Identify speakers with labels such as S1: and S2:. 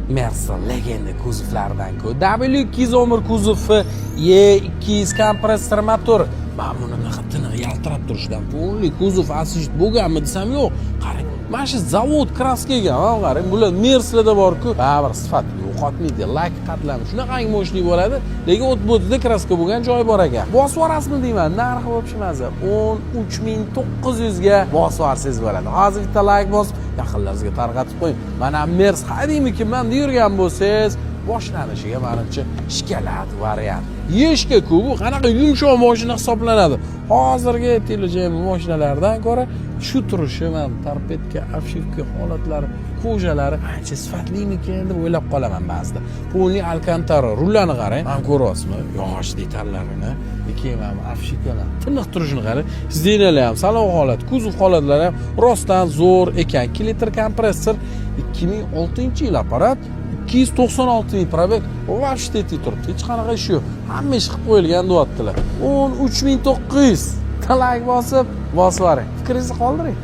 S1: Mersa legenda kuzovlaridan-ku. W211 kuzovi E200 kompressor motor. Men buni tiniq yaltirab turishidan pulli kuzov assist bo'lganmi desam yo'q. Qarang, mana shu zavod kraskaga, qarang, bular Mercedes bor-ku, baribir sifat yo'qotmaydi. Lak qatlami shunaqangi mo'shli bo'ladi, lekin o't-bo'tida kraska bo'lgan joyi bor ekan. Bosib yuborasizmi deyman, narxi bo'lishmasa 13900 ga bosib yuborsangiz bo'ladi. Hozir bitta like bosib, yaqinlaringizga tarqatib qo'ying. Mana Mercedes haydaymikin men yurgan bo'lsangiz, boshlanishiga menimcha shkalat variant. Yeshka-ku bu qanaqa yumshoq mashina hisoblanadi. Hozirgi telejaymi mashinalardan ko'ra shu turishi, men torpedka, obshivka holatlari, ko'jalari ancha sifatlimikin deb o'ylab qolaman ba'zida. Polni Alcantara rullani qarang, ham ko'ryapsizmi? Yog'och detallarini, keyin obshivkalar tiniq turishini qarang. Zinalar ham salon holat, kuzov holatlari ham rostdan zo'r ekan. 2 litr kompressor, 2006-yil apparat, 296 ming probeg. Вообще turibdi. Hech qanaqa ish yo'q. Hamma ish qilib qo'yilgan deyaptilar. 13900. Like bosib yuboring. Fikringizni qoldiring.